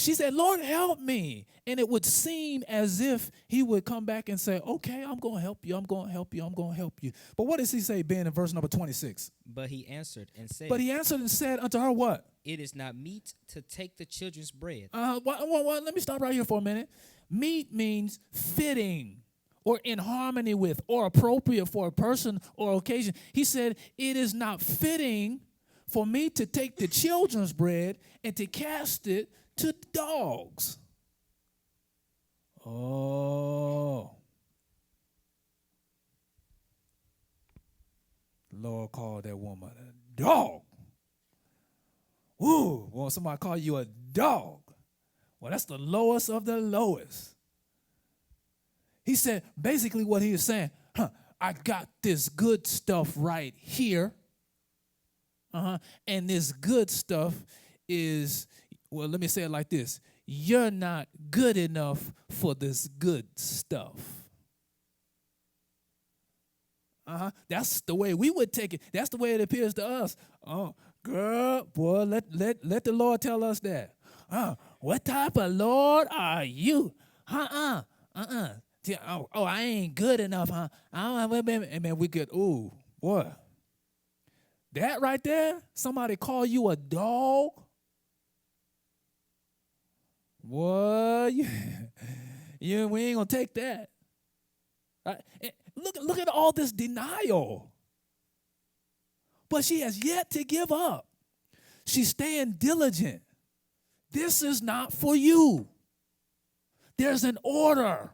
she said, Lord, help me. And it would seem as if he would come back and say, okay, I'm going to help you. I'm going to help you. I'm going to help you. But what does he say, Ben, in verse number 26? But he answered and said unto her what? It is not meet to take the children's bread. Let me stop right here for a minute. Meet means fitting or in harmony with or appropriate for a person or occasion. He said, it is not fitting for me to take the children's bread and to cast it to dogs. Oh. The Lord called that woman a dog. Ooh, well, somebody call you a dog. Well, that's the lowest of the lowest. He said, basically what he is saying, I got this good stuff right here. And this good stuff is, well, let me say it like this. You're not good enough for this good stuff. That's the way we would take it. That's the way it appears to us. Oh, girl, boy, let the Lord tell us that. What type of Lord are you? Oh, I ain't good enough, huh? And then we get, ooh, boy. That right there, somebody call you a dog? Boy, we ain't going to take that. Right? Look at all this denial. But she has yet to give up. She's staying diligent. This is not for you. There's an order.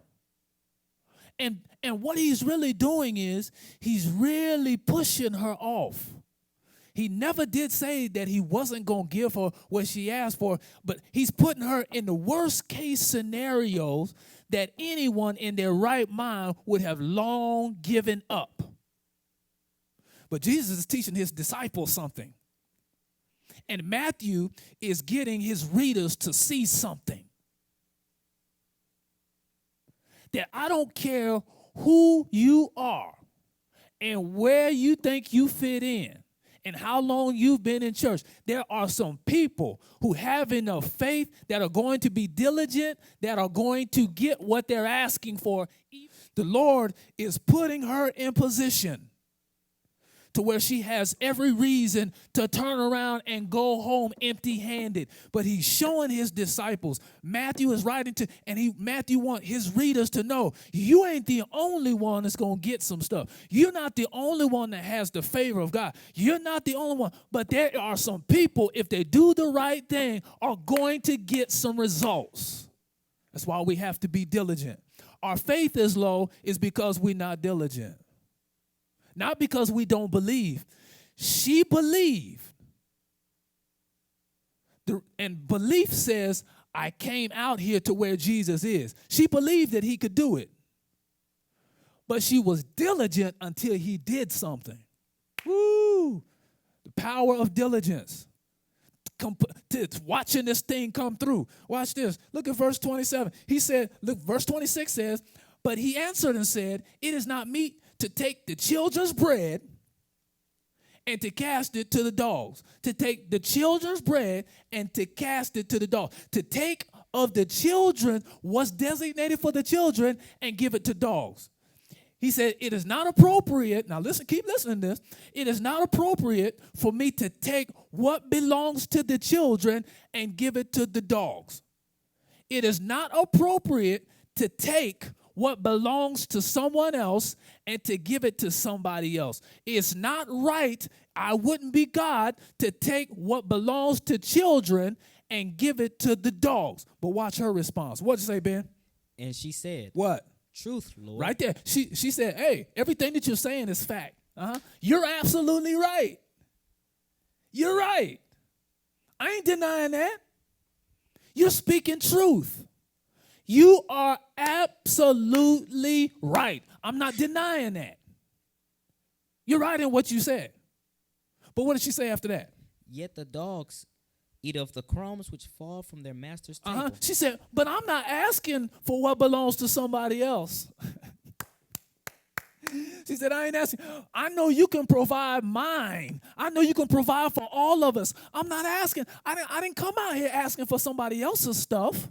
And what he's really doing is he's really pushing her off. He never did say that he wasn't going to give her what she asked for, but he's putting her in the worst case scenarios that anyone in their right mind would have long given up. But Jesus is teaching his disciples something. And Matthew is getting his readers to see something. That I don't care who you are and where you think you fit in and how long you've been in church. There are some people who have enough faith that are going to be diligent, that are going to get what they're asking for. The Lord is putting her in position to where she has every reason to turn around and go home empty-handed. But he's showing his disciples. Matthew is writing to, and Matthew wants his readers to know, you ain't the only one that's going to get some stuff. You're not the only one that has the favor of God. You're not the only one. But there are some people, if they do the right thing, are going to get some results. That's why we have to be diligent. Our faith is low is because we're not diligent. Not because we don't believe. She believed. And belief says, I came out here to where Jesus is. She believed that he could do it. But she was diligent until he did something. Woo! The power of diligence. Watching this thing come through. Watch this. Look at verse 27. He said, look, verse 26 says, but he answered and said, it is not meet to take the children's bread and to cast it to the dogs. To take the children's bread and to cast it to the dogs. To take of the children what's designated for the children and give it to dogs. He said, it is not appropriate. Now listen, keep listening to this. It is not appropriate for me to take what belongs to the children and give it to the dogs. It is not appropriate to take what belongs to someone else and to give it to somebody else. It's not right. I wouldn't be God to take what belongs to children and give it to the dogs. But watch her response. What'd you say, Ben? And she said, what? Truth, Lord. Right there. She said, hey, everything that you're saying is fact. You're absolutely right. You're right. I ain't denying that. You're speaking truth. You are absolutely right. I'm not denying that. You're right in what you said. But what did she say after that? Yet the dogs eat of the crumbs which fall from their master's table. She said, but I'm not asking for what belongs to somebody else. She said, I ain't asking. I know you can provide mine. I know you can provide for all of us. I'm not asking. I didn't come out here asking for somebody else's stuff.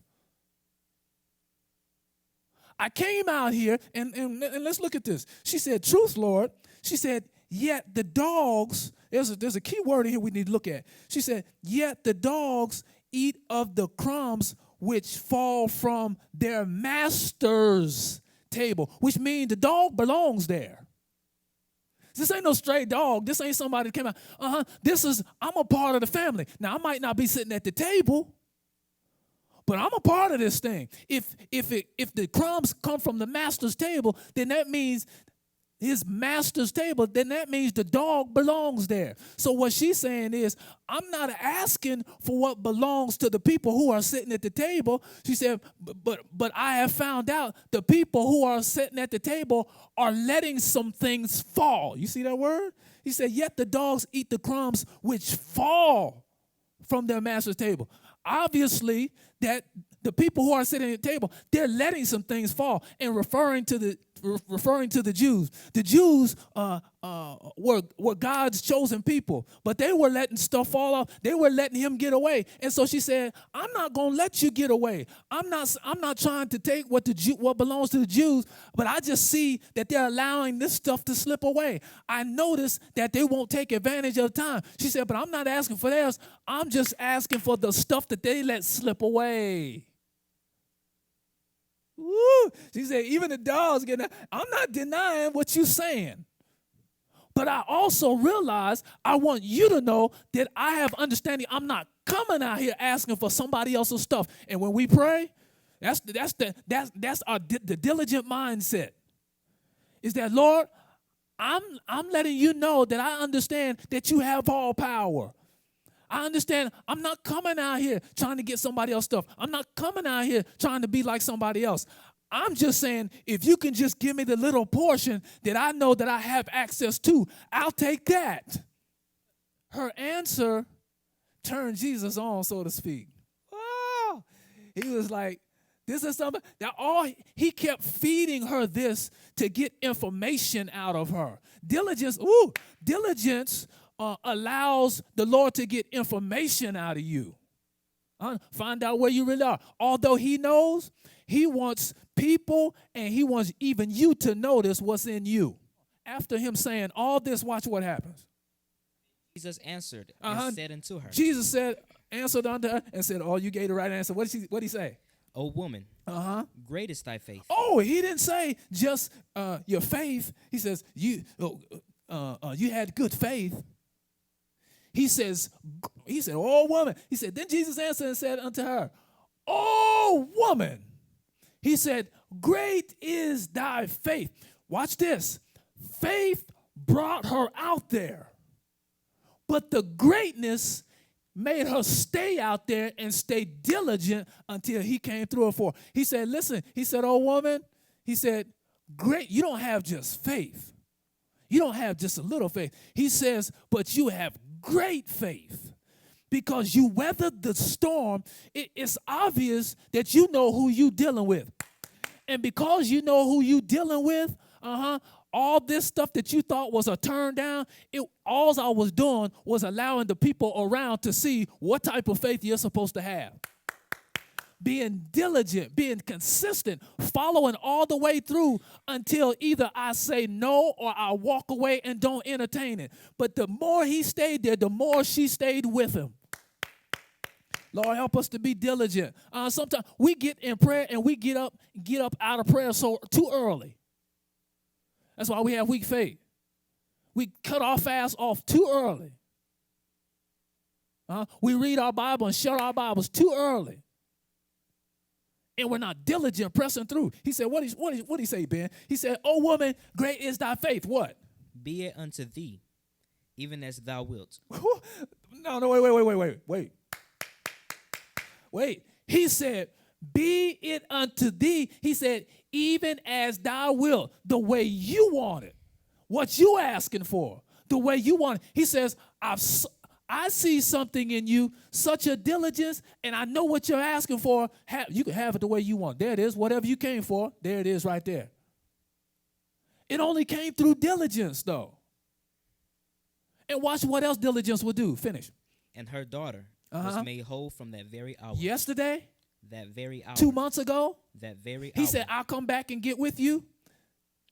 I came out here, and let's look at this. She said, truth, Lord. She said, yet the dogs, there's a key word in here we need to look at. She said, yet the dogs eat of the crumbs which fall from their master's table, which means the dog belongs there. This ain't no stray dog. This ain't somebody that came out. I'm a part of the family. Now, I might not be sitting at the table, but I'm a part of this thing. If the crumbs come from the master's table, then that means his master's table, then that means the dog belongs there. So what she's saying is, I'm not asking for what belongs to the people who are sitting at the table. She said, but I have found out the people who are sitting at the table are letting some things fall. You see that word? He said, yet the dogs eat the crumbs which fall from their master's table. Obviously, that the people who are sitting at the table, they're letting some things fall and referring to the Jews. The Jews were God's chosen people, but they were letting stuff fall off. They were letting him get away. And so she said, I'm not going to let you get away. I'm not trying to take what belongs to the Jews, but I just see that they're allowing this stuff to slip away. I notice that they won't take advantage of time. She said, but I'm not asking for theirs. I'm just asking for the stuff that they let slip away. Woo! She said, even the dogs get that. I'm not denying what you're saying. But I also realize I want you to know that I have understanding. I'm not coming out here asking for somebody else's stuff. And when we pray, that's the diligent mindset. Is that, Lord, I'm letting you know that I understand that you have all power. I understand I'm not coming out here trying to get somebody else's stuff. I'm not coming out here trying to be like somebody else. I'm just saying, if you can just give me the little portion that I know that I have access to, I'll take that. Her answer turned Jesus on, so to speak. Oh, he was like, this is something that he kept feeding her this to get information out of her. Diligence allows the Lord to get information out of you. Find out where you really are. Although he knows, he wants people and he wants even you to notice what's in you. After him saying all this, watch what happens. Jesus answered and said unto her. Jesus answered unto her and said, oh, you gave the right answer. What did he say? O woman, great is thy faith. Oh, he didn't say just your faith. He says, you had good faith. He said, oh, woman. He said, then Jesus answered and said unto her, oh, woman. He said, great is thy faith. Watch this. Faith brought her out there. But the greatness made her stay out there and stay diligent until he came through her for her. He said, listen, he said, oh, woman. He said, great, you don't have just faith. You don't have just a little faith. He says, but you have great faith because you weathered the storm. It's obvious that you know who you're dealing with. And because you know who you're dealing with, all this stuff that you thought was a turn down, all I was doing was allowing the people around to see what type of faith you're supposed to have. Being diligent, being consistent, following all the way through until either I say no or I walk away and don't entertain it. But the more he stayed there, the more she stayed with him. Lord, help us to be diligent. Sometimes we get in prayer and we get up out of prayer so too early. That's why we have weak faith. We cut our fast off too early. We read our Bible and shut our Bibles too early. And we're not diligent pressing through. He said, what did he say, Ben? He said, oh, woman, great is thy faith. What? Be it unto thee, even as thou wilt. No, wait. He said, be it unto thee. He said, even as thou wilt, the way you want it, what you asking for, the way you want it. He says, I see something in you, such a diligence, and I know what you're asking for. You can have it the way you want. There it is, whatever you came for, there it is right there. It only came through diligence, though. And watch what else diligence will do. Finish. And her daughter was made whole from that very hour. Yesterday, That very hour. 2 months ago, That very hour. he said, I'll come back and get with you.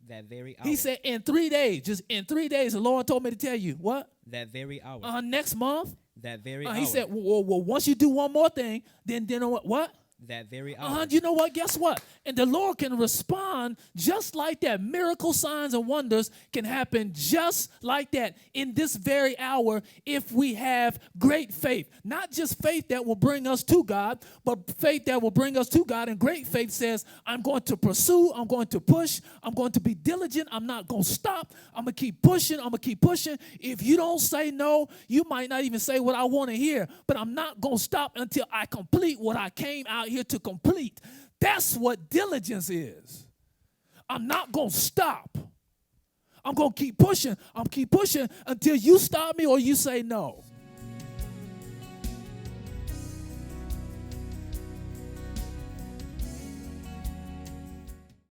That very hour. He said, in 3 days, just in 3 days, the Lord told me to tell you. What? That very hour. Next month. That very hour. He said, well, once you do one more thing, then what? That very hour. You know what? Guess what? And the Lord can respond just like that. Miracle signs and wonders can happen just like that in this very hour if we have great faith. Not just faith that will bring us to God, but faith that will bring us to God. And great faith says, I'm going to pursue, I'm going to push, I'm going to be diligent, I'm not going to stop, I'm going to keep pushing, I'm going to keep pushing. If you don't say no, you might not even say what I want to hear, but I'm not going to stop until I complete what I came out here to complete. That's what diligence is. I'm not going to stop. I'm going to keep pushing. I'm keep pushing until you stop me or you say no.